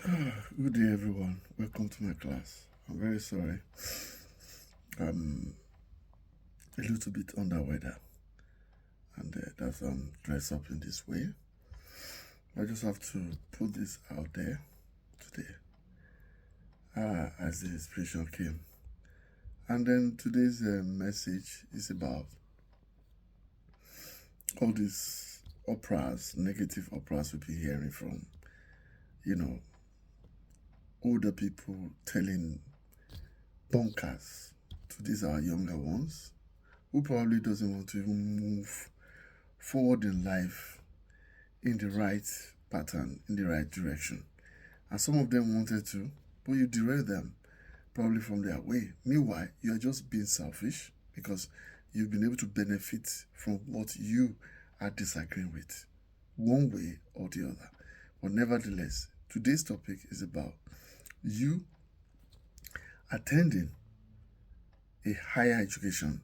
Good day, everyone. Welcome to my class. I'm very sorry. I'm a little bit under weather, and that's dressed up in this way. I just have to put this out there today as the inspiration came. And then today's message is about all these operas, negative operas we've been hearing from, you know, older people telling bunkers to these our younger ones who probably doesn't want to even move forward in life in the right pattern, in the right direction. And some of them wanted to, but you derail them probably from their way. Meanwhile, you are just being selfish because you've been able to benefit from what you are disagreeing with, one way or the other. But nevertheless, today's topic is about you attending a higher education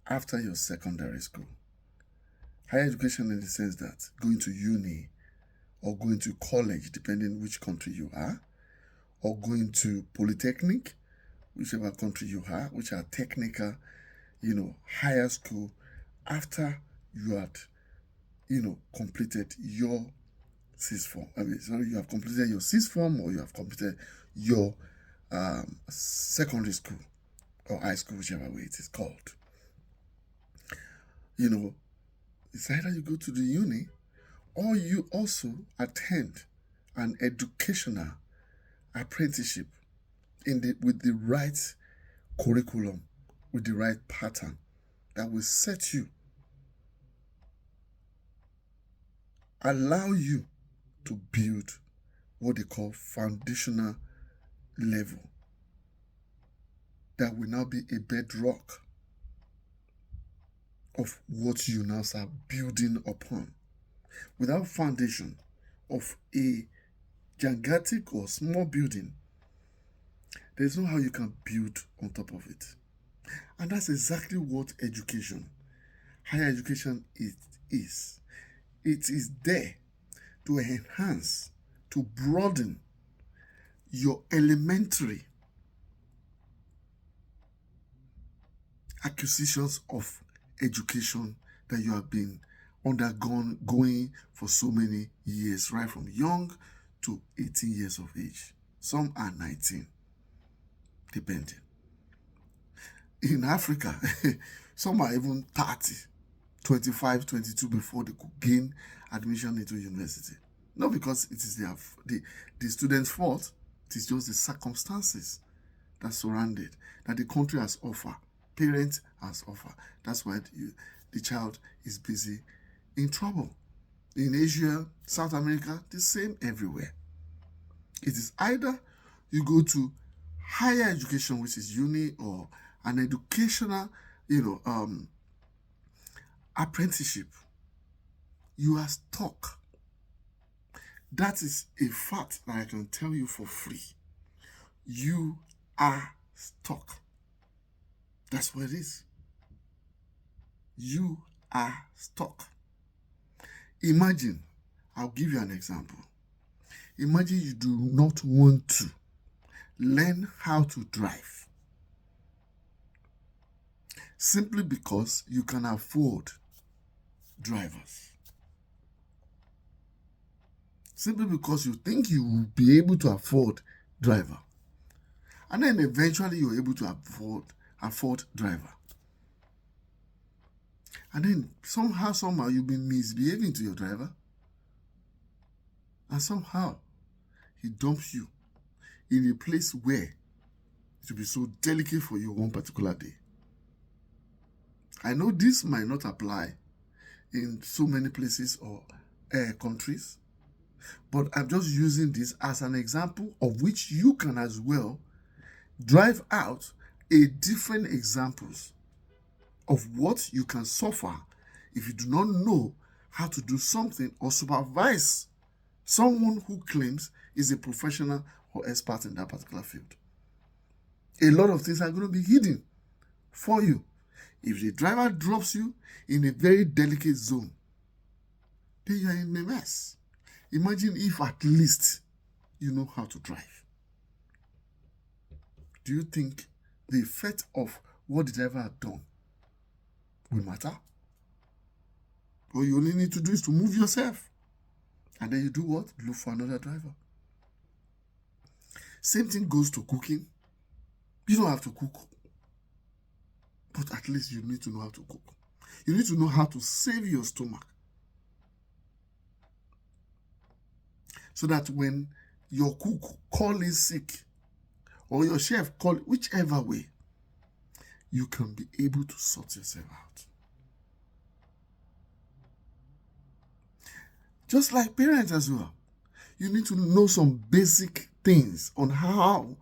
after your secondary school. Higher education in the sense that going to uni or going to college, depending which country you are, or going to polytechnic, whichever country you are, which are technical, higher school, after you had, completed your sixth form. You have completed your sixth form or you have completed your secondary school or high school, whichever way it is called. It's either you go to the uni or you also attend an educational apprenticeship with the right curriculum, with the right pattern that will set you, allow you to build what they call foundational level that will now be a bedrock of what you now start building upon. Without foundation of a gigantic or small building, there's no how you can build on top of it. And that's exactly what education, higher education is. It is there to enhance, to broaden your elementary acquisitions of education that you have been going for so many years, right from young to 18 years of age. Some are 19, depending. In Africa, some are even 30, 25, 22 before they could gain admission into university. Not because it is the student's fault, it is just the circumstances that surrounded, that the country has offered, parents has offered. That's why the child is busy in trouble. In Asia, South America, the same everywhere. It is either you go to higher education, which is uni, or an educational, apprenticeship. You are stuck. That is a fact that I can tell you for free. You are stuck. That's what it is. You are stuck. Imagine, I'll give you an example. Imagine you do not want to learn how to drive simply because you can afford drivers. Simply because you think you will be able to afford driver. And then eventually you're able to afford driver. And then somehow you've been misbehaving to your driver. And somehow he dumps you in a place where it will be so delicate for you one particular day. I know this might not apply in so many places or countries, but I'm just using this as an example of which you can as well drive out a different examples of what you can suffer if you do not know how to do something or supervise someone who claims is a professional or expert in that particular field. A lot of things are going to be hidden for you. If the driver drops you in a very delicate zone, then you are in a mess. Imagine if at least you know how to drive, do you think the effect of what the driver had done will matter? All you only need to do is to move yourself. And then you do what? Look for another driver. Same thing goes to cooking. You don't have to cook, but at least you need to know how to cook. You need to know how to save your stomach, so that when your cook call in sick, or your chef call, whichever way, you can be able to sort yourself out. Just like parents as well. You need to know some basic things on how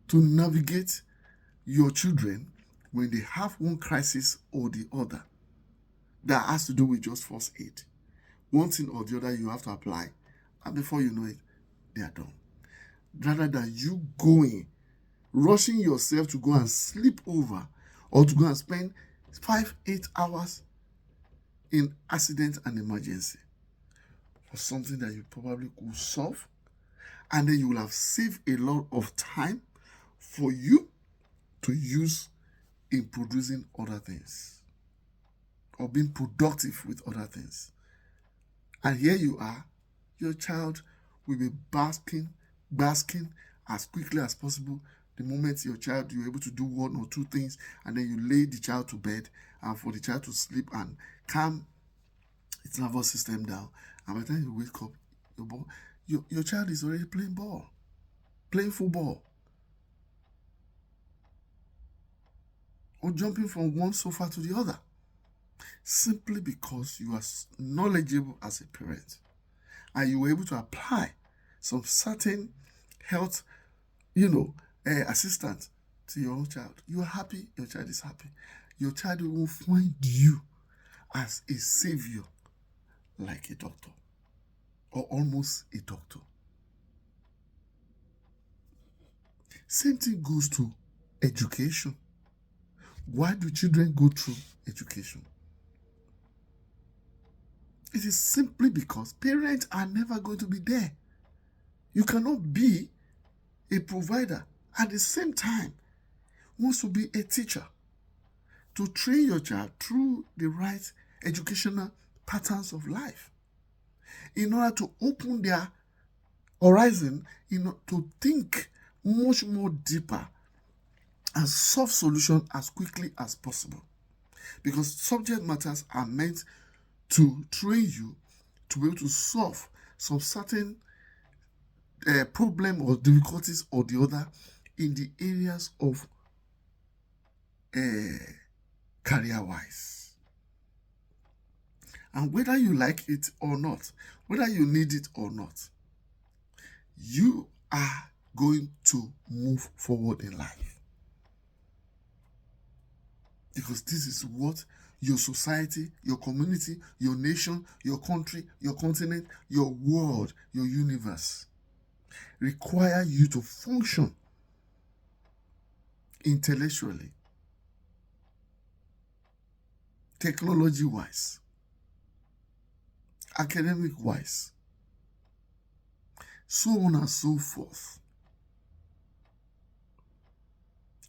to navigate your children when they have one crisis or the other that has to do with just first aid. One thing or the other you have to apply, and before you know it, they are done. Rather than you rushing yourself to go and sleep over, or to go and spend 5-8 hours in accident and emergency for something that you probably could solve, and then you will have saved a lot of time for you to use in producing other things, or being productive with other things. And here you are, your child will be basking as quickly as possible. The moment you're able to do one or two things, and then you lay the child to bed, and for the child to sleep and calm its nervous system down. And by the time you wake up, your child is already playing football, or jumping from one sofa to the other, simply because you are knowledgeable as a parent, and you were able to apply some certain health, assistant to your own child. You are happy, your child is happy. Your child will find you as a savior, like a doctor, or almost a doctor. Same thing goes to education. Why do children go through education? It is simply because parents are never going to be there. You cannot be a provider at the same time wants to be a teacher, to train your child through the right educational patterns of life, in order to open their horizon, to think much more deeper and solve solutions as quickly as possible. Because subject matters are meant to train you to be able to solve some certain problem or difficulties or the other in the areas of career-wise. And whether you like it or not, whether you need it or not, you are going to move forward in life. Because this is what your society, your community, your nation, your country, your continent, your world, your universe require you to function intellectually, technology-wise, academic-wise, so on and so forth,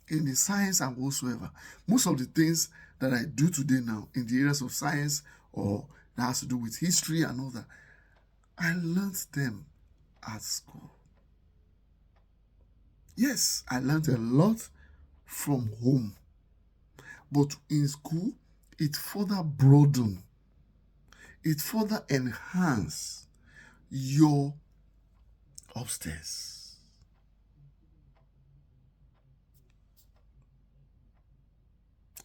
in the science and whatsoever. Most of the things that I do today now in the areas of science, or that has to do with history and all that, I learned them at school. Yes, I learned a lot from home, but in school, it further broadened, it further enhanced your upstairs.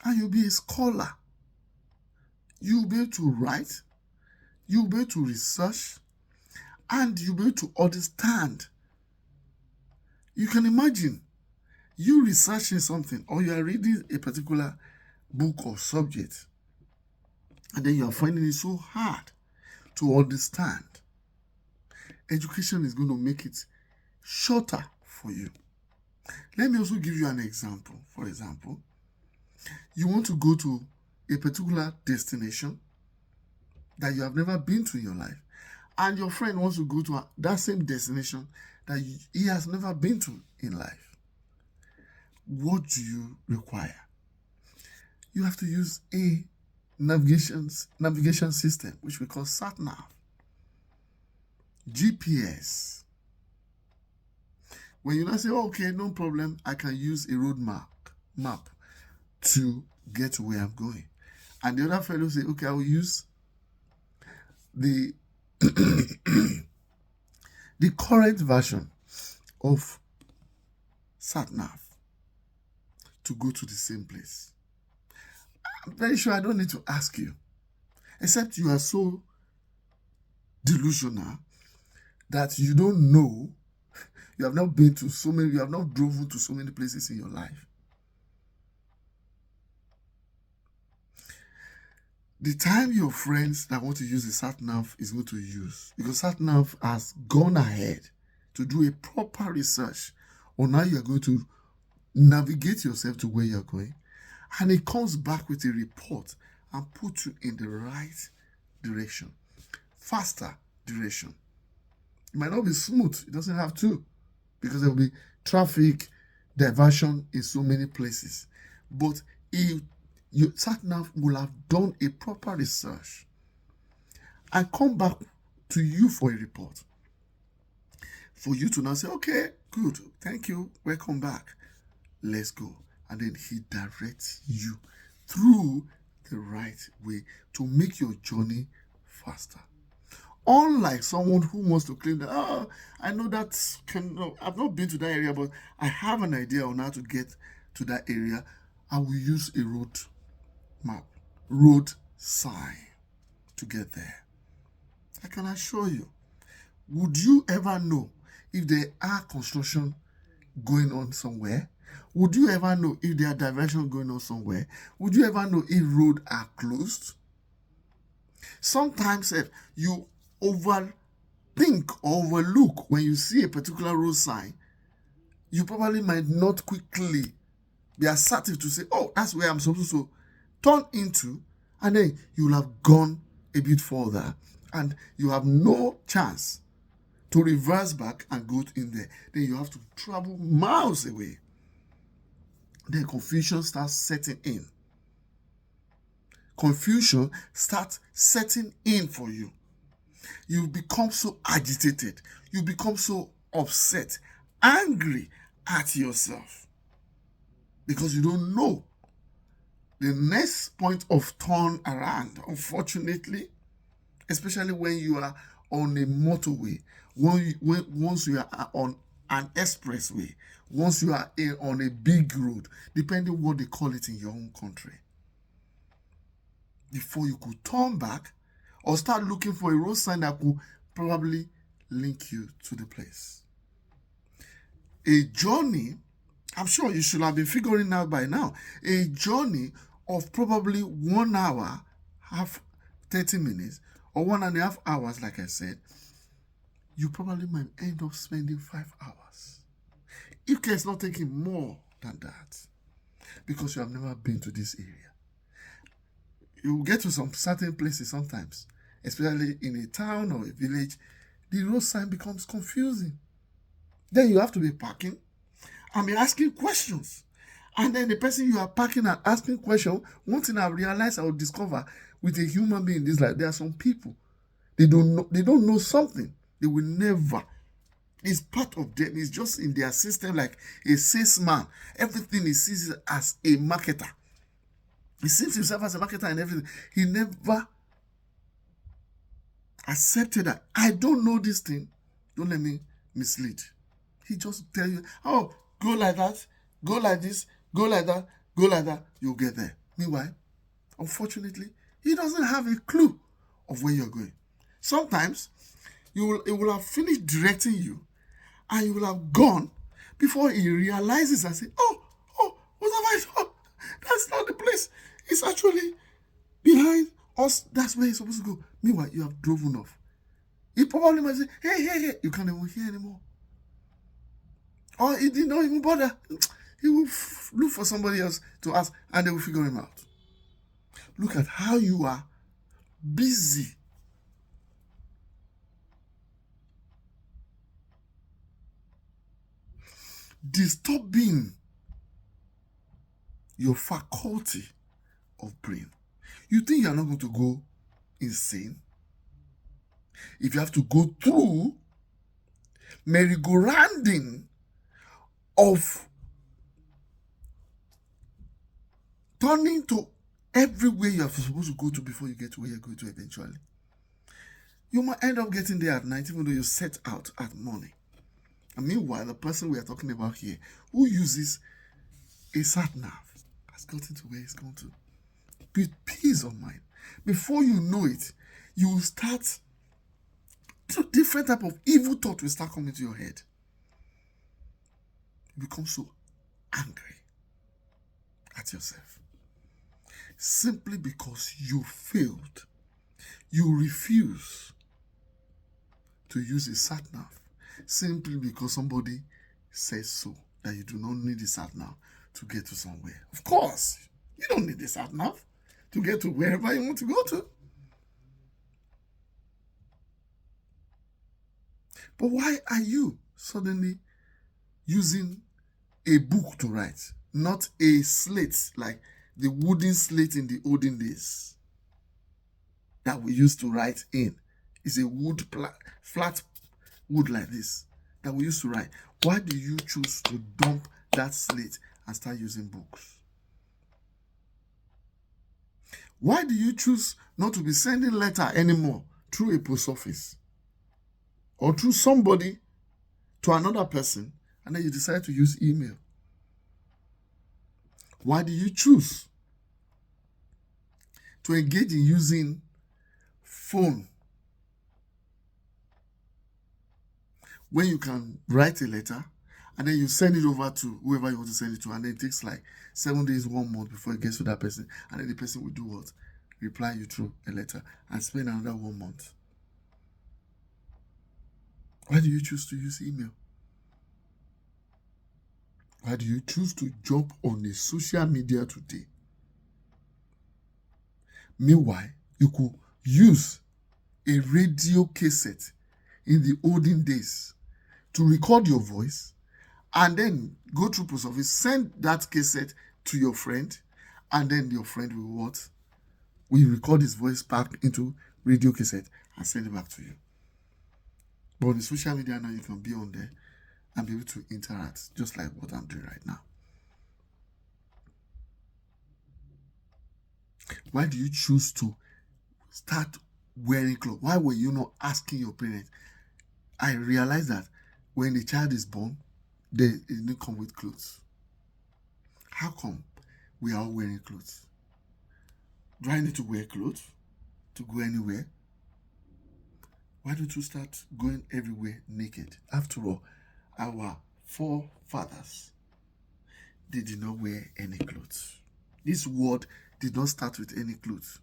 And you'll be a scholar. You'll be able to write, you'll be able to research, and you'll be able to understand. You can imagine you researching something, or you are reading a particular book or subject, and then you are finding it so hard to understand. Education is going to make it shorter for you. Let me also give you an example. For example, you want to go to a particular destination that you have never been to in your life, and your friend wants to go to that same destination that he has never been to in life. What do you require? You have to use a navigation system, which we call sat-nav, GPS. When you now say, oh, okay, no problem, I can use a road map to get to where I'm going. And the other fellow say, okay, I will use the the current version of sat-nav to go to the same place. I'm very sure I don't need to ask you, except you are so delusional that you don't know, you have not been to so many, you have not driven to so many places in your life. The time your friends that want to use the sat-nav is going to use, because sat-nav has gone ahead to do a proper research on how you are going to navigate yourself to where you're going, and it comes back with a report and put you in the right direction, faster direction. It might not be smooth, it doesn't have to, because there will be traffic diversion in so many places, but your sat-nav will have done a proper research and come back to you for a report, for you to now say, okay, good, thank you, welcome back, let's go. And then he directs you through the right way to make your journey faster. Unlike someone who wants to claim that, oh, I know I've not been to that area, but I have an idea on how to get to that area. I will use a road map, road sign to get there. I can assure you, would you ever know if there are construction going on somewhere? Would you ever know if there are diversion going on somewhere? Would you ever know if roads are closed? Sometimes you overthink or overlook when you see a particular road sign. You probably might not quickly be assertive to say, oh, that's where I'm supposed to turn into, and then you'll have gone a bit further and you have no chance to reverse back and go in there. Then you have to travel miles away. Then confusion starts setting in. Confusion starts setting in for you. You become so agitated. You become so upset, angry at yourself, because you don't know the next point of turn around. Unfortunately, especially when you are on a motorway, once you are on an expressway, once you are on a big road, depending what they call it in your own country, before you could turn back or start looking for a road sign that could probably link you to the place. A journey, I'm sure you should have been figuring out by now, a journey of probably 1 hour, 30 minutes, or 1.5 hours, like I said, you probably might end up spending 5 hours. If care is not taking more than that, because you have never been to this area. You will get to some certain places sometimes, especially in a town or a village, the road sign becomes confusing. Then you have to be parking and be asking questions. And then the person you are parking and asking questions, one thing I realized, I will discover with a human being is like there are some people, they don't know something. They will never. It's part of them. It's just in their system, like a salesman. Everything he sees as a marketer. He sees himself as a marketer and everything. He never accepted that. I don't know this thing. Don't let me mislead. He just tell you, oh, go like that, go like this, go like that, go like that. You'll get there. Meanwhile, unfortunately, he doesn't have a clue of where you're going. Sometimes it will have finished directing you and you will have gone before he realizes and say, oh, what have I done? That's not the place. It's actually behind us. That's where you're supposed to go. Meanwhile, you have driven off. He probably might say, hey. You can't even hear anymore. Or he did not even bother. He will look for somebody else to ask and they will figure him out. Look at how you are busy. disturbing your faculty of brain. You think you're not going to go insane if you have to go through merry-go-rounding of turning to everywhere you're supposed to go to before you get to where you're going to eventually. You might end up getting there at night even though you set out at morning. And meanwhile, the person we are talking about here who uses a sat-nav has gotten to where he's going to with peace of mind. Before you know it, you will start different type of evil thought will start coming to your head. You become so angry at yourself simply because you failed. You refuse to use a sat nav simply because somebody says so, that you do not need a sat nav to get to somewhere. Of course, you don't need a sat nav to get to wherever you want to go to. But why are you suddenly using a book to write, not a slate like the wooden slate in the olden days that we used to write in? It's a flat wood like this that we used to write. Why do you choose to dump that slate and start using books? Why do you choose not to be sending letter anymore through a post office or through somebody to another person, and then you decide to use email? Why do you choose to engage in using phone when you can write a letter and then you send it over to whoever you want to send it to, and then it takes like 7 days, 1 month before it gets to that person, and then the person will do what? Reply you through a letter and spend another 1 month. Why do you choose to use email? Why do you choose to jump on a social media today? Meanwhile, you could use a radio cassette in the olden days to record your voice and then go through post office, send that cassette to your friend, and then your friend will what? Will record his voice back into radio cassette and send it back to you. But on the social media now, you can be on there and be able to interact just like what I'm doing right now. Why do you choose to start wearing clothes? Why were you not asking your parents? I realize that when the child is born, they didn't come with clothes. How come we are all wearing clothes? Do I need to wear clothes to go anywhere? Why don't you start going everywhere naked? After all, our forefathers, they did not wear any clothes. This world did not start with any clothes.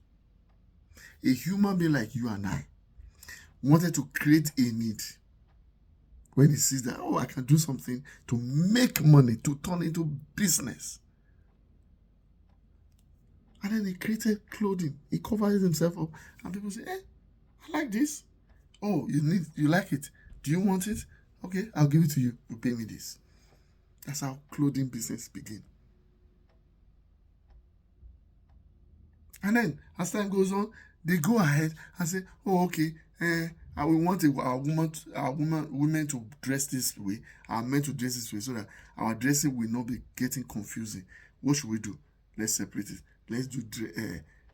A human being like you and I wanted to create a need when he sees that, oh, I can do something to make money, to turn into business. And then he created clothing. He covered himself up. And people say, I like this. Oh, you like it. Do you want it? Okay, I'll give it to you. You pay me this. That's how clothing business begin. And then as time goes on, they go ahead and say, oh, okay, I will want our women to dress this way, our men to dress this way, so that our dressing will not be getting confusing. What should we do? Let's separate it. Let's do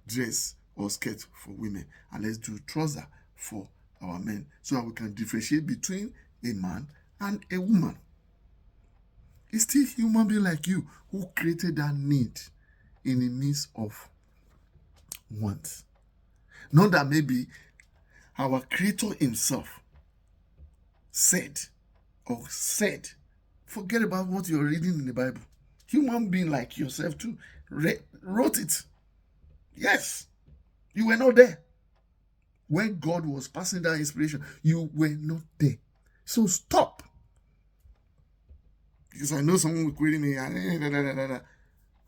dress or skirt for women, and let's do trouser for our men, so that we can differentiate between a man and a woman. It's still human being like you who created that need in the midst of want. Not that maybe our Creator himself said, forget about what you're reading in the Bible. Human being like yourself too wrote it. Yes, you were not there. When God was passing that inspiration, you were not there. So stop. Because I know someone will query me.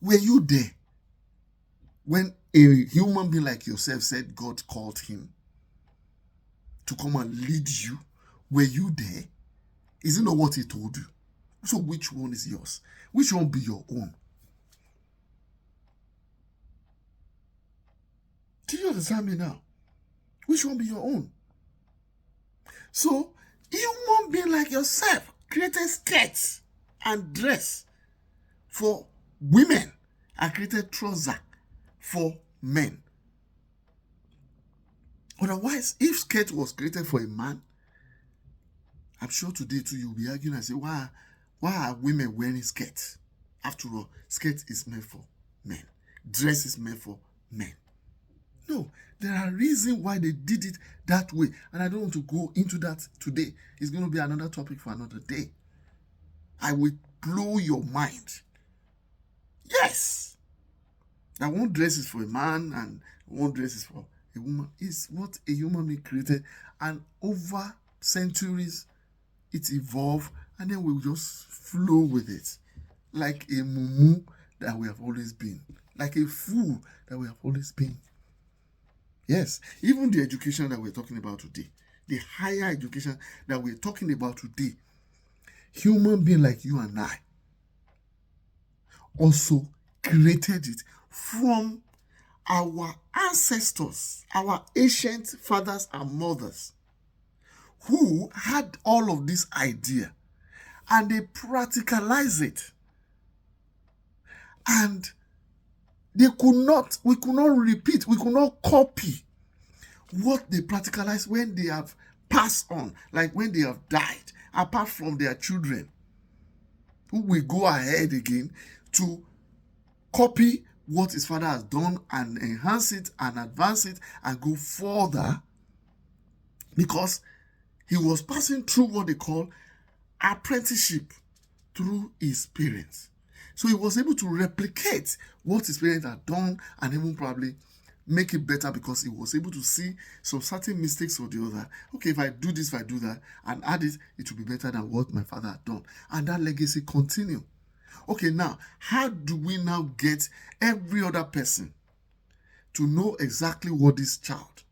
Were you there when a human being like yourself said God called him to come and lead you? Were you there? Isn't that what he told you? So which one is yours? Which one be your own? Do you understand me now? Which one be your own? So, human being like yourself created skirts and dress for women and created trouser for men. Otherwise, if skirt was created for a man, I'm sure today too you'll be arguing and say, why are women wearing skirts? After all, skirt is meant for men. Dress is meant for men. No, there are reasons why they did it that way. And I don't want to go into that today. It's going to be another topic for another day. I will blow your mind. Yes. That one dress is for a man and one dress is for a woman. It's what a human being created. And over centuries, it evolved. And then we'll just flow with it. Like a mumu that we have always been. Like a fool that we have always been. Yes, even the education that we're talking about today, the higher education that we're talking about today, human being like you and I also created it from our ancestors, our ancient fathers and mothers, who had all of this idea and they practicalize it. And we could not repeat, we could not copy what they practicalize when they have passed on, like when they have died, apart from their children, who will go ahead again to copy what his father has done and enhance it and advance it and go further, because he was passing through what they call apprenticeship through his parents. So he was able to replicate what his parents had done and even probably make it better, because he was able to see some certain mistakes or the other. Okay, if I do this, if I do that, and add it, it will be better than what my father had done. And that legacy continue. Okay, now, how do we now get every other person to know exactly what this child,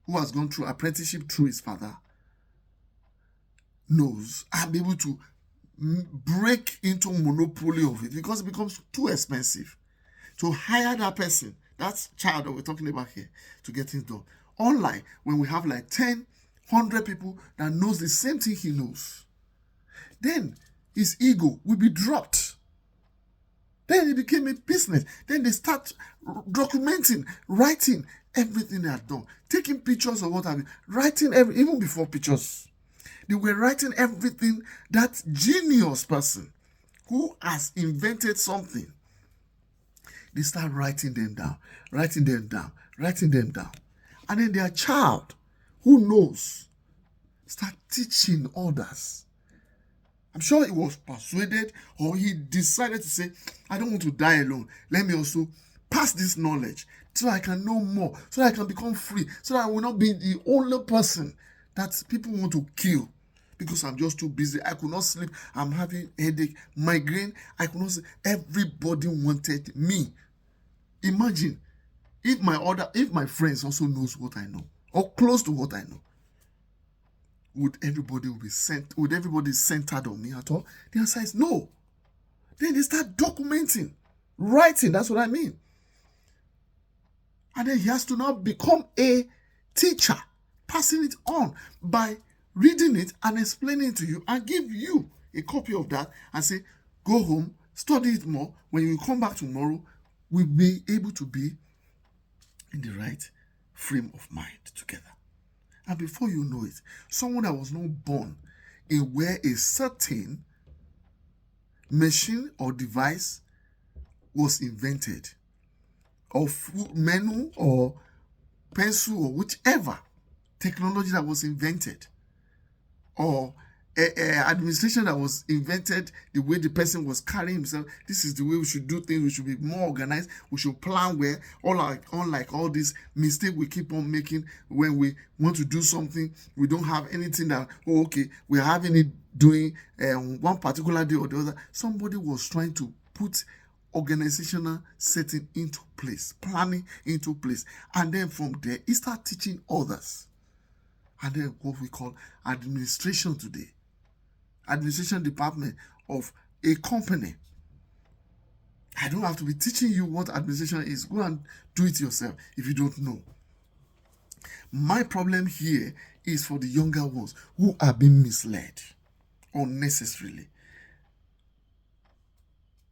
who has gone through apprenticeship through his father, knows, and be able to break into monopoly of it, because it becomes too expensive to hire that person, that child that we're talking about here, to get things done. Unlike when we have like 10, 100 people that knows the same thing he knows, then his ego will be dropped. Then it became a business. Then they start documenting, writing everything they have done, taking pictures of what have you, writing even before pictures. They were writing everything that genius person who has invented something. They start writing them down, writing them down, writing them down. And then their child, who knows, start teaching others. I'm sure he was persuaded, or he decided to say, I don't want to die alone. Let me also pass this knowledge so I can know more, so that I can become free, so that I will not be the only person that people want to kill because I'm just too busy. I could not sleep. I'm having headache, migraine. I could not sleep. Everybody wanted me. Imagine if my friends also knows what I know, or close to what I know. Would everybody centered on me at all? The answer is no. Then they start documenting, writing. That's what I mean. And then he has to now become a teacher, passing it on by reading it and explaining it to you, and give you a copy of that and say, go home, study it more. When you come back tomorrow, we'll be able to be in the right frame of mind together. And before you know it, someone that was not born in where a certain machine or device was invented, or menu or pencil or whichever technology that was invented, or administration that was invented, the way the person was carrying himself. This is the way we should do things. We should be more organized. We should plan well. Unlike all these mistakes we keep on making when we want to do something, we don't have anything that, we're having it doing one particular day or the other. Somebody was trying to put organizational setting into place, planning into place, and then from there, he started teaching others. And then what we call administration today. administration department of a company. I don't have to be teaching you what administration is. Go and do it yourself if you don't know. My problem here is for the younger ones who are being misled unnecessarily.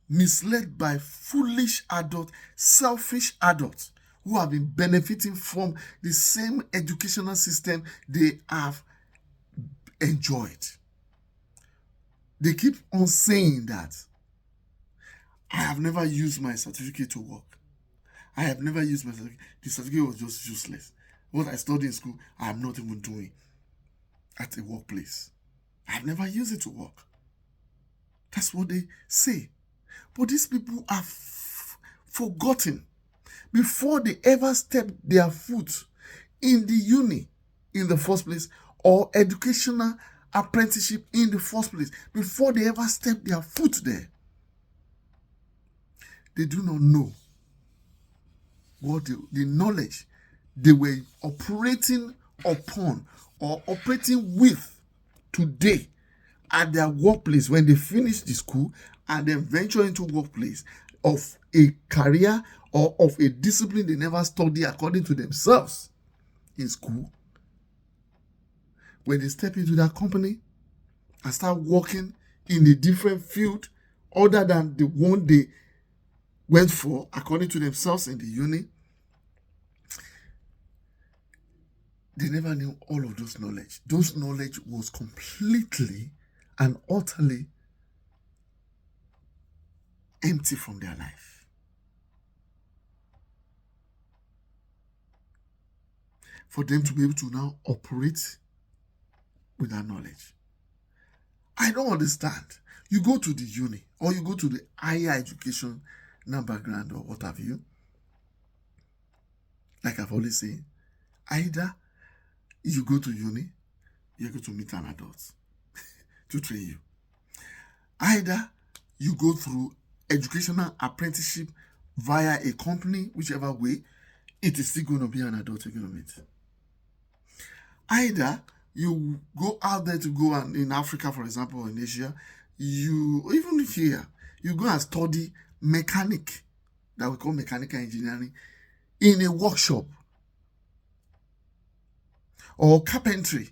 Misled by foolish adults, selfish adults who have been benefiting from the same educational system they have enjoyed. They keep on saying that I have never used my certificate to work. I have never used my certificate. The certificate was just useless. What I studied in school, I am not even doing at a workplace. I have never used it to work. That's what they say. But these people are forgotten before they ever step their foot in the uni in the first place, or educational apprenticeship in the first place, before they ever step their foot there. They do not know what the knowledge they were operating upon or operating with today at their workplace when they finish the school and then venture into workplace of a career or of a discipline they never studied according to themselves in school. When they step into that company and start working in a different field other than the one they went for according to themselves in the uni, they never knew all of those knowledge. Those knowledge was completely and utterly empty from their life. For them to be able to now operate with that knowledge. I don't understand. You go to the uni or you go to the higher education background or what have you. Like I've always said, either you go to uni, you go to meet an adult to train you. Either you go through educational apprenticeship via a company, whichever way, it is still going to be an adult you're going to meet. Either you go out there to go and in Africa, for example, or in Asia, even here, you go and study mechanic, that we call mechanical engineering, in a workshop, or carpentry,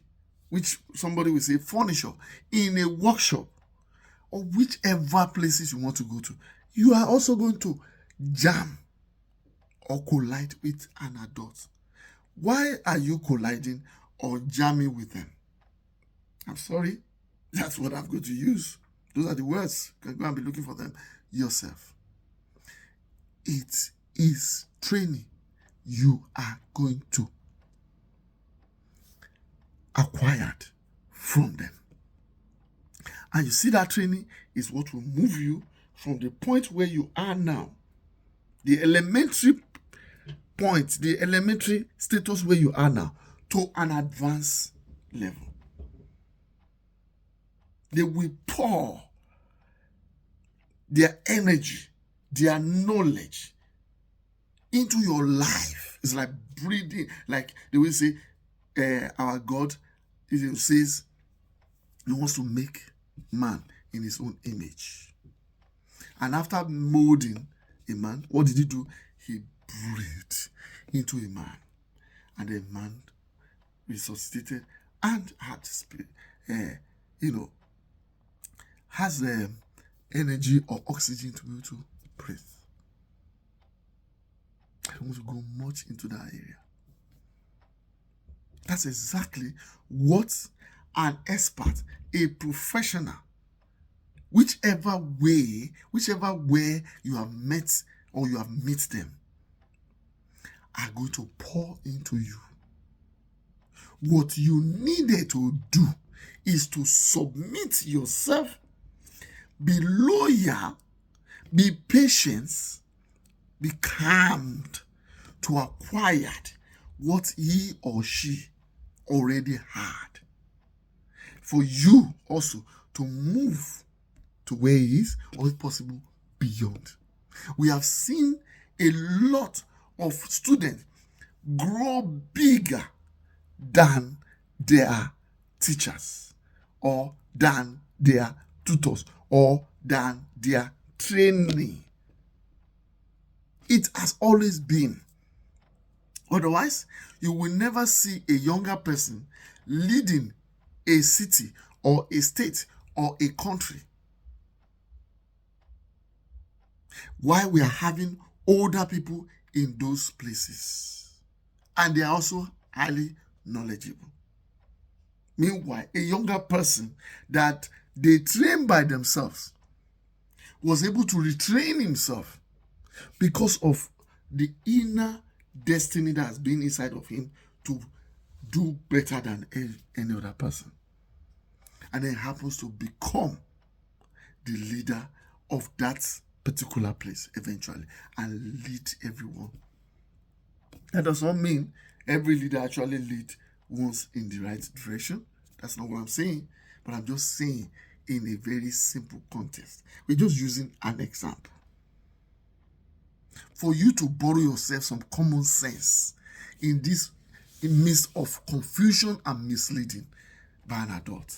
which somebody will say furniture, in a workshop, or whichever places you want to go to. You are also going to jam or collide with an adult. Why are you colliding or jamming with them? I'm sorry, that's what I'm going to use. Those are the words. You can go and be looking for them yourself. It is training you are going to acquired from them. And you see, that training is what will move you from the point where you are now, the elementary point, the elementary status where you are now, to an advanced level. They will pour their energy, their knowledge into your life. It's like breathing, like they will say, our God, it says he wants to make man in his own image. And after molding a man, what did he do? He breathed into a man. And the man resuscitated and had spirit, has the energy or oxygen to be able to breathe. I don't want to go much into that area. That's exactly what an expert, a professional, whichever way you have met or you have met them, are going to pour into you. What you needed to do is to submit yourself, be loyal, be patient, be calmed to acquire what he or she already had. For you also to move to where he is, or if possible, beyond. We have seen a lot of students grow bigger than their teachers or than their tutors or than their training. It has always been. Otherwise, you will never see a younger person leading a city or a state or a country. Why we are having older people in those places. And they are also highly knowledgeable. Meanwhile, a younger person that they train by themselves was able to retrain himself because of the inner destiny that has been inside of him to do better than any other person. And then happens to become the leader of that particular place eventually and lead everyone. That does not mean every leader actually lead ones in the right direction. That's not what I'm saying. But I'm just saying in a very simple context. We're just using an example. For you to borrow yourself some common sense in this midst of confusion and misleading by an adult.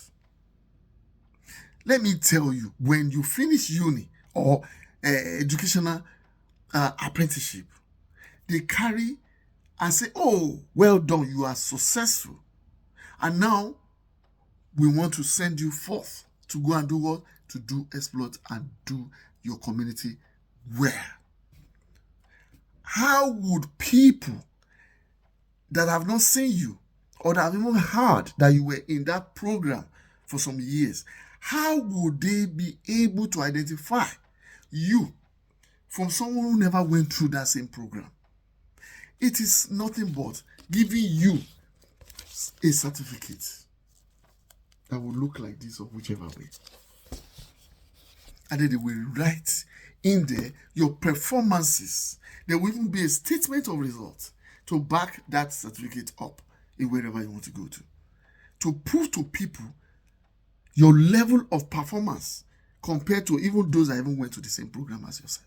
Let me tell you, when you finish uni or educational apprenticeship, they carry and say, oh, well done, you are successful. And now we want to send you forth to go and do what? To do exploit and do your community well. How would people that have not seen you or that have even heard that you were in that program for some years, how would they be able to identify you from someone who never went through that same program? It is nothing but giving you a certificate that will look like this or whichever way. And then they will write in there your performances. There will even be a statement of results to back that certificate up in wherever you want to go to prove to people your level of performance compared to even those that even went to the same program as yourself.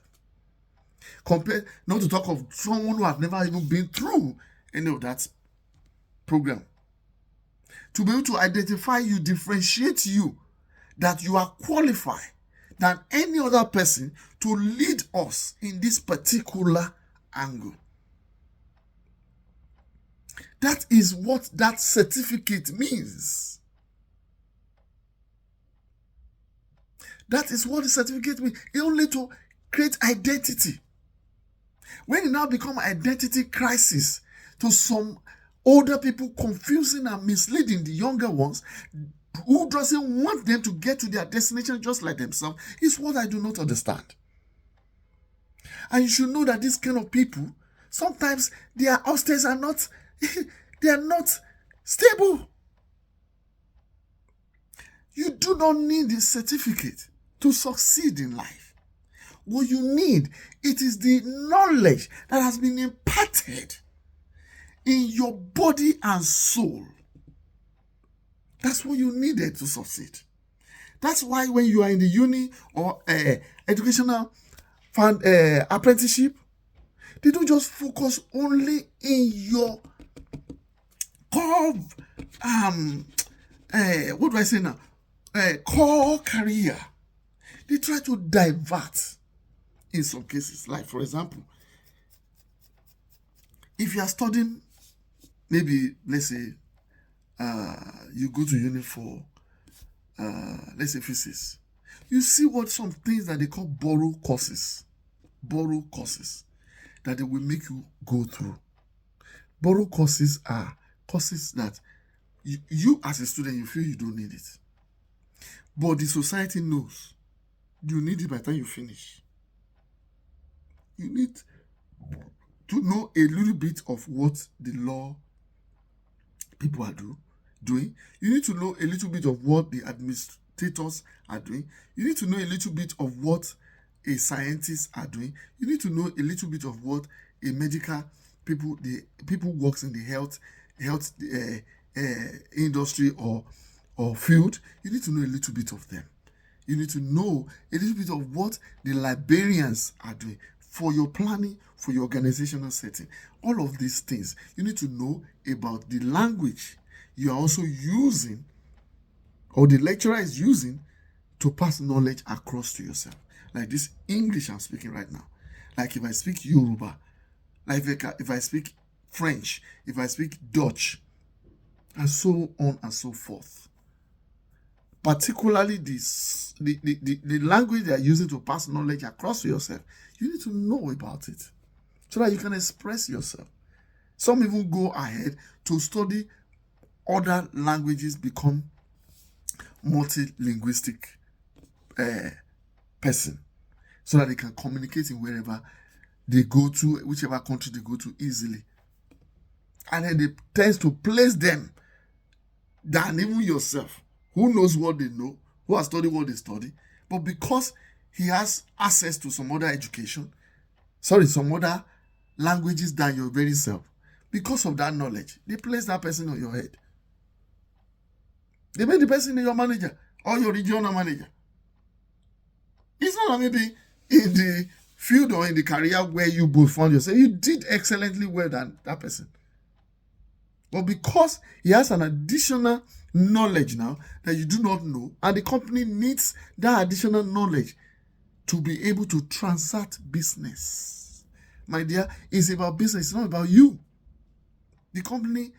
Compared, not to talk of someone who have never even been through any of that program. To be able to identify you, differentiate you, that you are qualified than any other person to lead us in this particular angle. That is what that certificate means. That is what the certificate means. It only to create identity. When it now becomes identity crisis to some older people, confusing and misleading the younger ones, who doesn't want them to get to their destination just like themselves, is what I do not understand. And you should know that this kind of people, sometimes their upstairs are not, they are not stable. You do not need a certificate to succeed in life. What you need, it is the knowledge that has been imparted in your body and soul. That's what you needed to succeed. That's why when you are in the uni or educational apprenticeship, they don't just focus only in your core, what do I say now? Core career. They try to divert in some cases. Like, for example, if you are studying, maybe, let's say, you go to uni for, let's say, physics. You see what some things that they call borrow courses that they will make you go through. Borrow courses are courses that you as a student, you feel you don't need it. But the society knows you need it by the time you finish. You need to know a little bit of what the law people are doing. You need to know a little bit of what the administrators are doing. You need to know a little bit of what a scientist are doing. You need to know a little bit of what a medical people, the people who works in the health industry or field. You need to know a little bit of them. You need to know a little bit of what the librarians are doing for your planning, for your organizational setting. All of these things. You need to know about the language you are also using, or the lecturer is using, to pass knowledge across to yourself. Like this English I'm speaking right now. Like if I speak Yoruba, like if I speak French, if I speak Dutch, and so on and so forth. Particularly the language they are using to pass knowledge across to yourself, you need to know about it so that you can express yourself. Some even go ahead to study other languages, become multilinguistic person, so that they can communicate in wherever they go to, whichever country they go to easily. And then they tend to place them than even yourself, who knows what they know, who has studied what they study. But because he has access to some other some other languages than your very self, because of that knowledge, they place that person on your head. They made the person your manager or your regional manager. It's not maybe in the field or in the career where you both found yourself. You did excellently well than that person. But because he has an additional knowledge now that you do not know, and the company needs that additional knowledge to be able to transact business. My dear, it's about business, it's not about you. The company,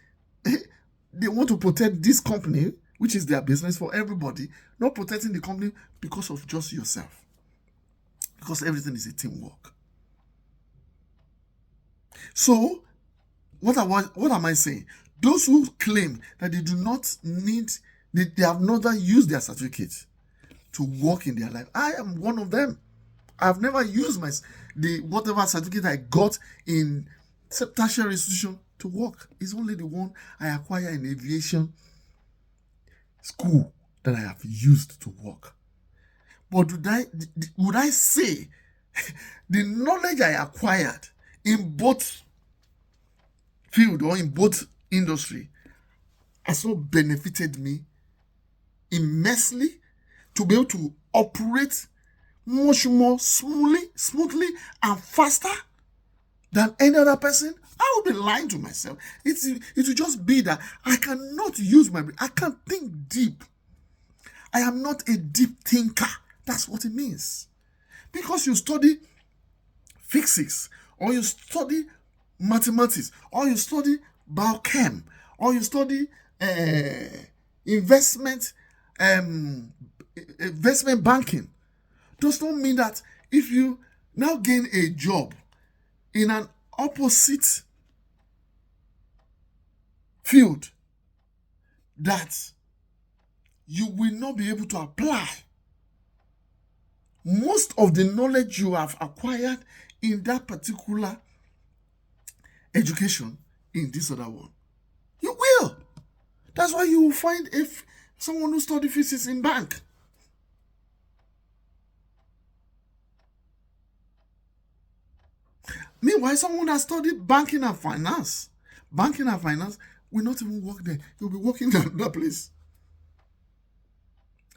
they want to protect this company, which is their business, for everybody, not protecting the company because of just yourself. Because everything is a teamwork. So, what am I saying? Those who claim that they do not need, they have not used their certificate to work in their life. I am one of them. I've never used whatever certificate I got in tertiary institution to work. It's only the one I acquired in aviation school that I have used to work. But would I say the knowledge I acquired in both field or in both industry has not benefited me immensely to be able to operate much more smoothly and faster than any other person? I would be lying to myself. It will just be that I cannot use my brain. I can't think deep. I am not a deep thinker. That's what it means. Because you study physics, or you study mathematics, or you study biochem, or you study investment banking, does not mean that if you now gain a job in an opposite field, that you will not be able to apply most of the knowledge you have acquired in that particular education in this other one. You will. That's why you will find someone who studied physics in bank. Meanwhile, someone that studied banking and finance will not even work there. You'll be working in another place.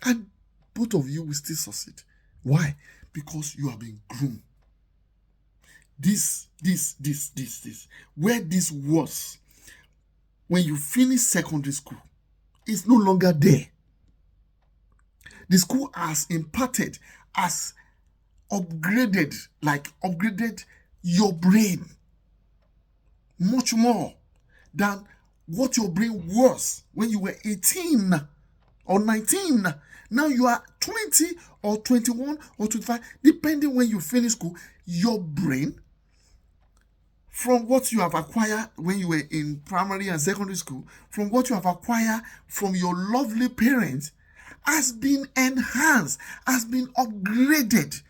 And both of you will still succeed. Why? Because you have been groomed. This. Where this was when you finish secondary school, it's no longer there. The school has imparted, has upgraded your brain much more than what your brain was when you were 18 or 19. Now you are 20 or 21 or 25, depending when you finish school. Your brain, from what you have acquired when you were in primary and secondary school, from what you have acquired from your lovely parents, has been enhanced, has been upgraded.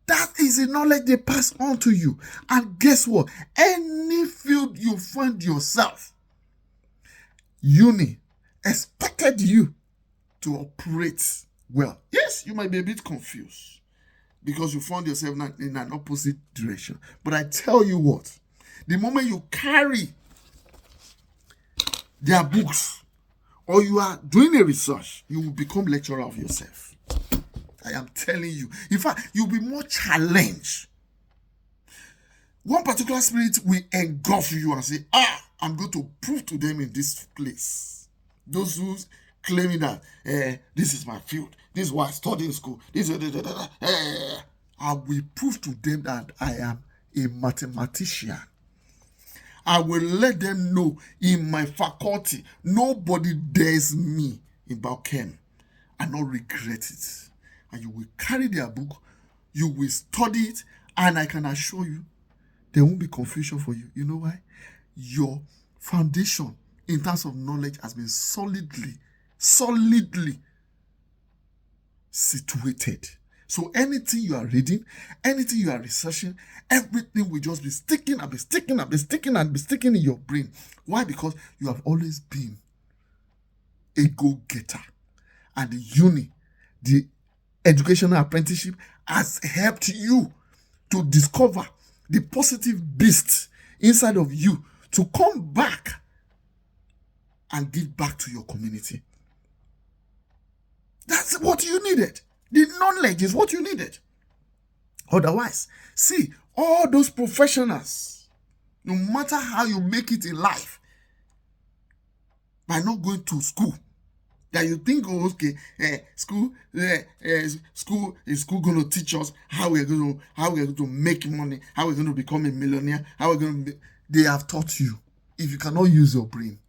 That is the knowledge they pass on to you. And guess what? Any field you find yourself, uni expected you to operate well. Yes, you might be a bit confused because you found yourself in an opposite direction. But I tell you what, the moment you carry their books or you are doing a research, you will become lecturer of yourself. I am telling you. In fact, you'll be more challenged. One particular spirit will engulf you and say, I'm going to prove to them in this place. Those who claiming that this is my field, this is what I study in school, I will prove to them that I am a mathematician. I will let them know in my faculty, nobody dares me in Balchem and not regret it. And you will carry their book, you will study it, and I can assure you, there won't be confusion for you. You know why? Your foundation in terms of knowledge has been solidly situated. So anything you are reading, anything you are researching, everything will just be sticking in your brain. Why? Because you have always been a go-getter. And the uni, the educational apprenticeship, has helped you to discover the positive beast inside of you to come back and give back to your community. That's what you needed. The knowledge is what you needed. Otherwise, see, all those professionals, no matter how you make it in life, by not going to school, that you think, oh, okay, school is school going to teach us how we're going to make money, how we're going to become a millionaire, how we're going to be. They have taught you. If you cannot use your brain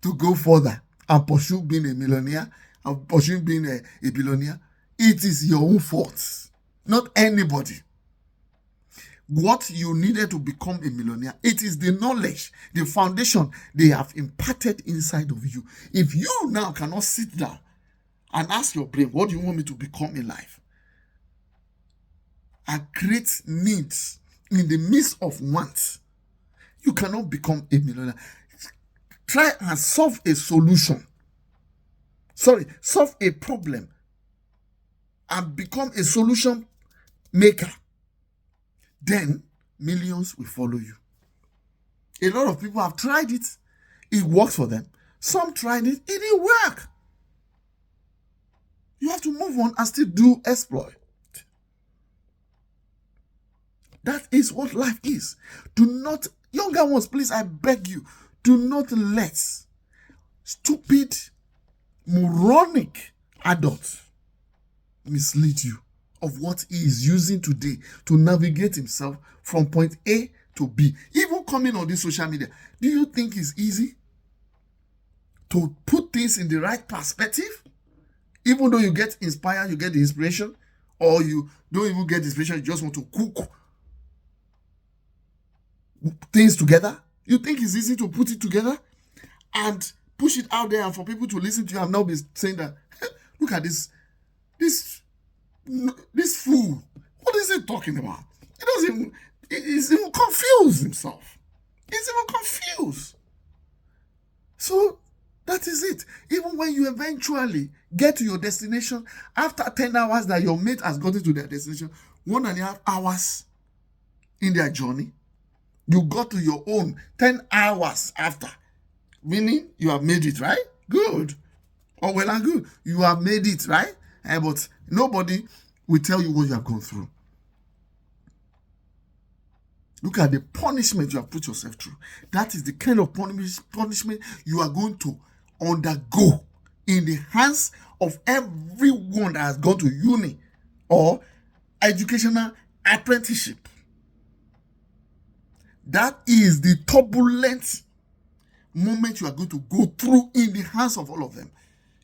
to go further and pursue being a millionaire and pursue being a billionaire, it is your own fault, not anybody. What you needed to become a millionaire, it is the knowledge, the foundation they have imparted inside of you. If you now cannot sit down and ask your brain, what do you want me to become in life? And create needs in the midst of wants, you cannot become a millionaire. Try and solve a solution. Solve a problem and become a solution maker. Then millions will follow you. A lot of people have tried it. It works for them. Some tried it. It didn't work. You have to move on and still do exploit. That is what life is. Do not, younger ones, please, I beg you, do not let stupid, moronic adults mislead you of what he is using today to navigate himself from point A to B. Even coming on this social media, do you think it's easy to put things in the right perspective? Even though you get inspired, you get the inspiration, or you don't even get the inspiration, you just want to cook things together. You think it's easy to put it together and push it out there and for people to listen to you and now be saying that, look at this fool. What is he talking about? He's even confused himself. He's even confused. So that is it. Even when you eventually get to your destination, after 10 hours that your mate has gotten to their destination, 1.5 hours in their journey, you got to your own 10 hours after. Meaning you have made it, right? Good. Oh, well and good. You have made it, right? But nobody will tell you what you have gone through. Look at the punishment you have put yourself through. That is the kind of punishment you are going to undergo in the hands of everyone that has gone to uni or educational apprenticeship. That is the turbulent moment you are going to go through in the hands of all of them.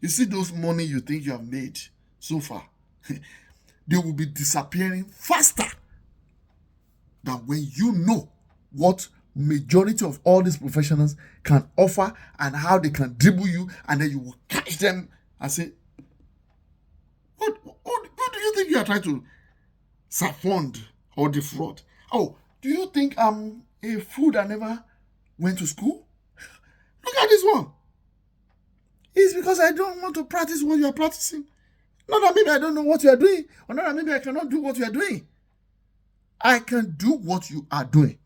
You see those money you think you have made so far, they will be disappearing faster than when you know what majority of all these professionals can offer and how they can dribble you, and then you will catch them and say, who do you think you are trying to second or defraud? Oh, do you think I'm a fool that never went to school? Look at this one. It's because I don't want to practice what you are practicing. Not that maybe I don't know what you are doing, or not that maybe I cannot do what you are doing. I can do what you are doing.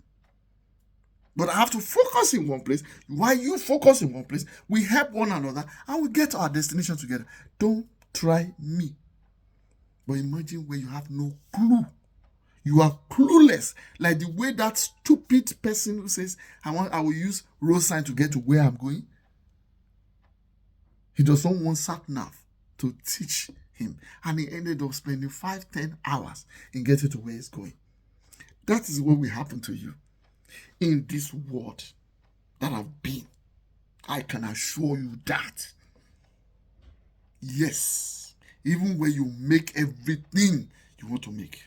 But I have to focus in one place. While you focus in one place, we help one another and we get to our destination together. Don't try me. But imagine when you have no clue. You are clueless. Like the way that stupid person who says, I will use road sign to get to where I'm going. He does not want sat-nav to teach him. And he ended up spending 5-10 hours in getting to where he's going. That is what will happen to you in this world that I've been. I can assure you that. Yes, even when you make everything you want to make,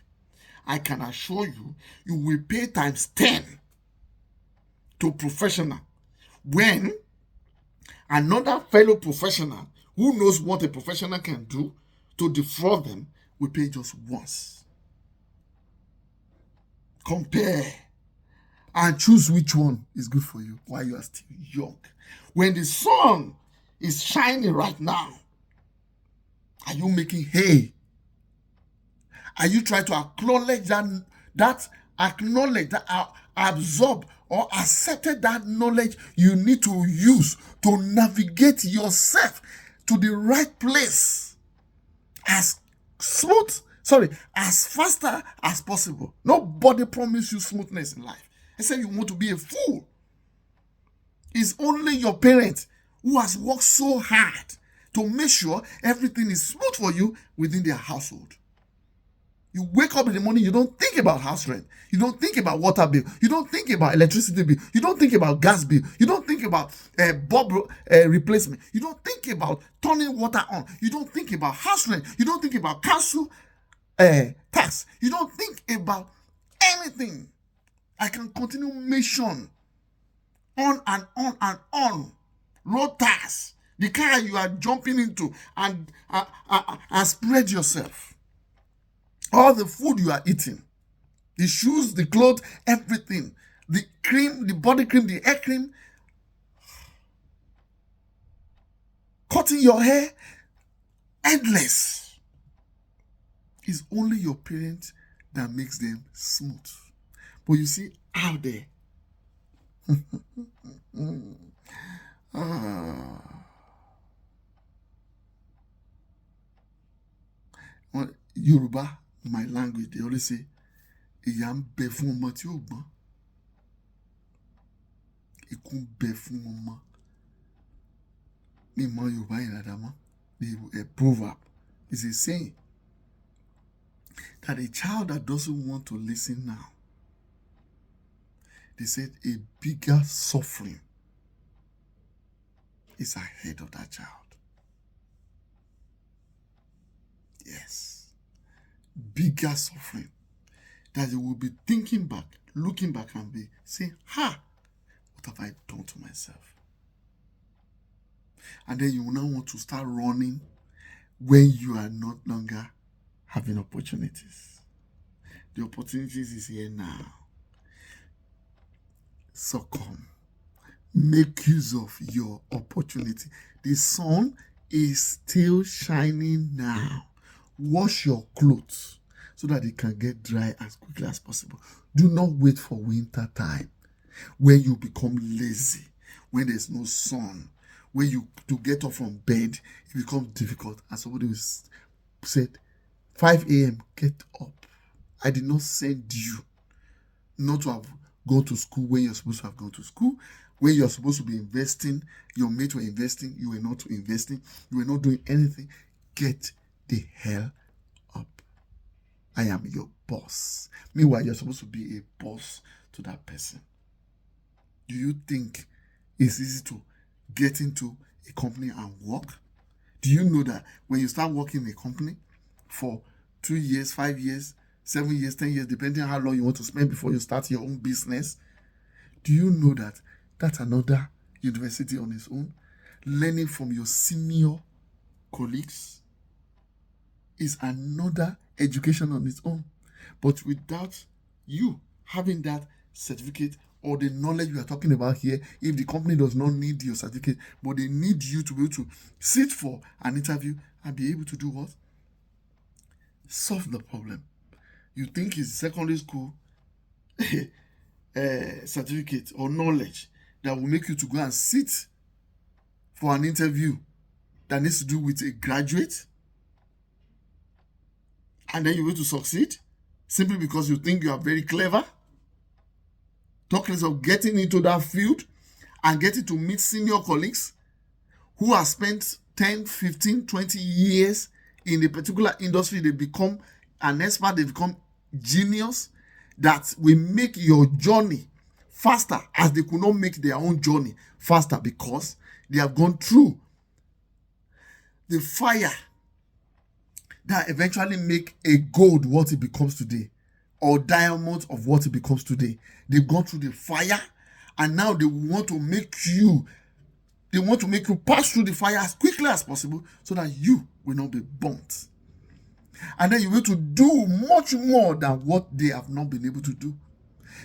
I can assure you, you will pay times 10 to professional when another fellow professional who knows what a professional can do to defraud them will pay just once. Compare and choose which one is good for you while you are still young. When the sun is shining right now, are you making hay? Are you trying to acknowledge absorb or accepted that knowledge you need to use to navigate yourself to the right place as faster as possible? Nobody promised you smoothness in life. I said you want to be a fool. It's only your parent who has worked so hard to make sure everything is smooth for you within their household. You wake up in the morning, you don't think about house rent. You don't think about water bill. You don't think about electricity bill. You don't think about gas bill. You don't think about bulb replacement. You don't think about turning water on. You don't think about house rent. You don't think about council tax. You don't think about anything. I can continue mention on and on and on. Road tax, the car you are jumping into and spread yourself. All the food you are eating, the shoes, the clothes, everything, the cream, the body cream, the hair cream, cutting your hair, endless. It's only your parents that makes them smooth. But you see, out there, Yoruba, my language, they always say, ìyà ń bẹ fún ọmọ tí ò gbọ́n. Ikú ń bẹ fún ọmọ. Mi mọ Yorùbá yẹn dáadáa mọ́. A proverb is a saying that a child that doesn't want to listen now, they said a bigger suffering is ahead of that child. Yes. Bigger suffering. That they will be thinking back, looking back and be saying, what have I done to myself? And then you will now want to start running when you are not longer having opportunities. The opportunities is here now. Succumb. Make use of your opportunity. The sun is still shining now. Wash your clothes so that they can get dry as quickly as possible. Do not wait for winter time when you become lazy, when there's no sun, when you to get up from bed, it becomes difficult. And somebody said, 5 a.m., get up. I did not send you not to have gone to school when you're supposed to have gone to school. When you're supposed to be investing, your mates were investing, you were not investing, you were not doing anything. Get the hell up. I am your boss. Meanwhile, you're supposed to be a boss to that person. Do you think it's easy to get into a company and work? Do you know that when you start working in a company for 2 years, 5 years, 7 years, 10 years, depending on how long you want to spend before you start your own business, do you know that that's another university on its own? Learning from your senior colleagues is another education on its own. But without you having that certificate or the knowledge we are talking about here, if the company does not need your certificate, but they need you to be able to sit for an interview and be able to do what? Solve the problem. You think it's secondary school certificate or knowledge that will make you to go and sit for an interview that needs to do with a graduate, and then you're going to succeed simply because you think you are very clever? Talk less of getting into that field and getting to meet senior colleagues who have spent 10, 15, 20 years in a particular industry, they become an expert, they become genius, that will make your journey faster, as they could not make their own journey faster because they have gone through the fire that eventually make a gold what it becomes today, or diamond of what it becomes today. They've gone through the fire, and now they want to make you pass through the fire as quickly as possible so that you will not be burnt. And then you will to do much more than what they have not been able to do.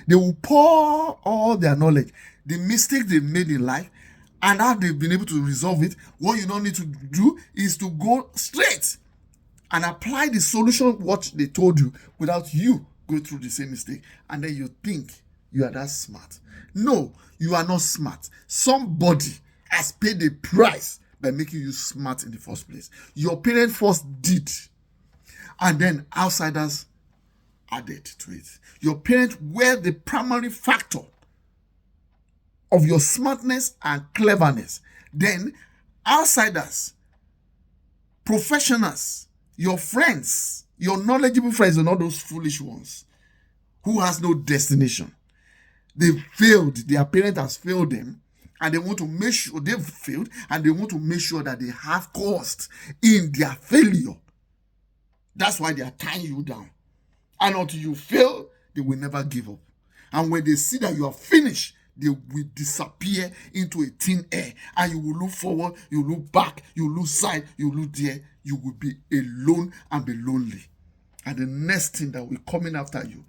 They will pour all their knowledge, the mistakes they've made in life, and how they've been able to resolve it. What you don't need to do is to go straight and apply the solution, what they told you, without you going through the same mistake. And then you think you are that smart. No, you are not smart. Somebody has paid the price by making you smart in the first place. Your parents first did, and then outsiders added to it. Your parents were the primary factor of your smartness and cleverness. Then outsiders, professionals, your friends, your knowledgeable friends, are not those foolish ones who has no destination. They failed. Their parents has failed them, and they want to make sure they've failed, and they want to make sure that they have cost in their failure. That's why they are tying you down. And until you fail, they will never give up. And when they see that you are finished, they will disappear into a thin air. And you will look forward, you look back, you look side, you look there. You will be alone and be lonely. And the next thing that will come in after you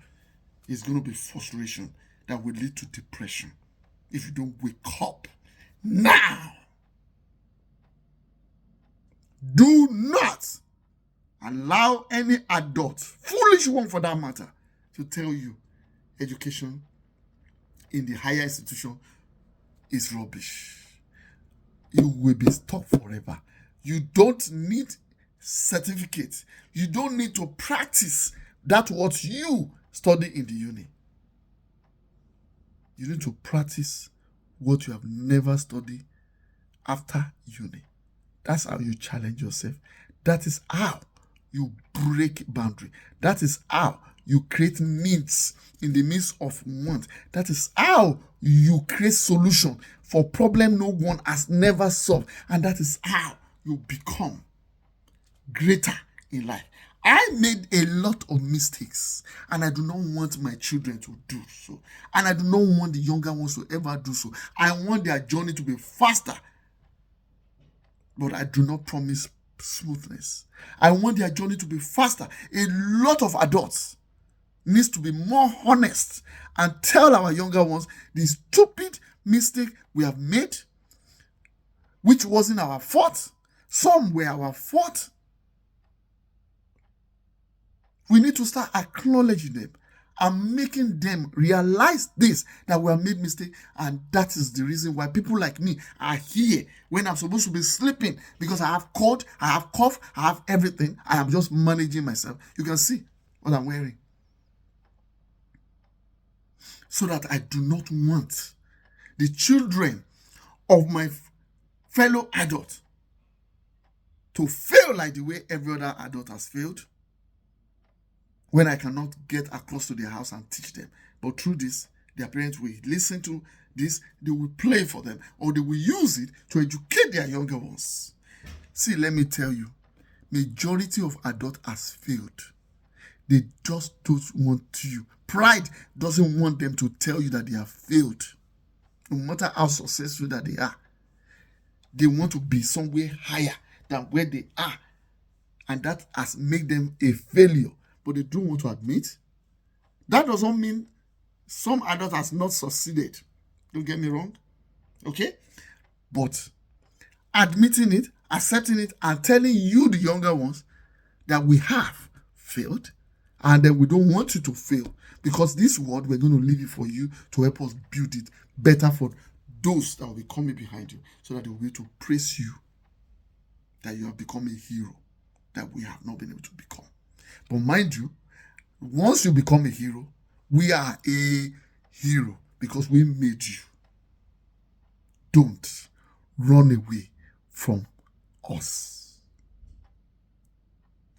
is going to be frustration that will lead to depression if you don't wake up now. Do not allow any adult, foolish one for that matter, to tell you education in the higher institution is rubbish. You will be stuck forever. You don't need certificates. You don't need to practice that what you study in the uni. You need to practice what you have never studied after uni. That's how you challenge yourself. That is how you break boundary. That is how you create needs in the midst of want. That is how you create solution for problem no one has never solved. And that is how you become greater in life. I made a lot of mistakes, and I do not want my children to do so. And I do not want the younger ones to ever do so. I want their journey to be faster, but I do not promise smoothness. I want their journey to be faster. A lot of adults needs to be more honest and tell our younger ones the stupid mistake we have made, which wasn't our fault. Some were our fault. We need to start acknowledging them and making them realize this, that we have made mistake, and that is the reason why people like me are here when I'm supposed to be sleeping, because I have cold, I have cough, I have everything. I am just managing myself. You can see what I'm wearing. So that I do not want the children of my fellow adults to fail like the way every other adult has failed, when I cannot get across to their house and teach them. But through this, their parents will listen to this, they will play for them, or they will use it to educate their younger ones. See, let me tell you, majority of adults has failed. They just don't want you. Pride doesn't want them to tell you that they have failed. No matter how successful that they are, they want to be somewhere higher than where they are. And that has made them a failure. But they don't want to admit. That doesn't mean some adult has not succeeded. Don't get me wrong. Okay? But admitting it, accepting it, and telling you, the younger ones, that we have failed, and that we don't want you to fail. Because this world, we're going to leave it for you to help us build it better for those that will be coming behind you, so that they will be able to praise you, that you have become a hero that we have not been able to become. But mind you, once you become a hero, we are a hero because we made you. Don't run away from us.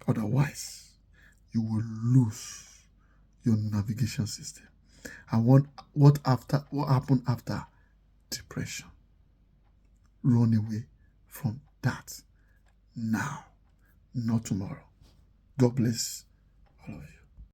Otherwise, you will lose your navigation system. And what happened after depression? Run away from that now, not tomorrow. God bless all of you.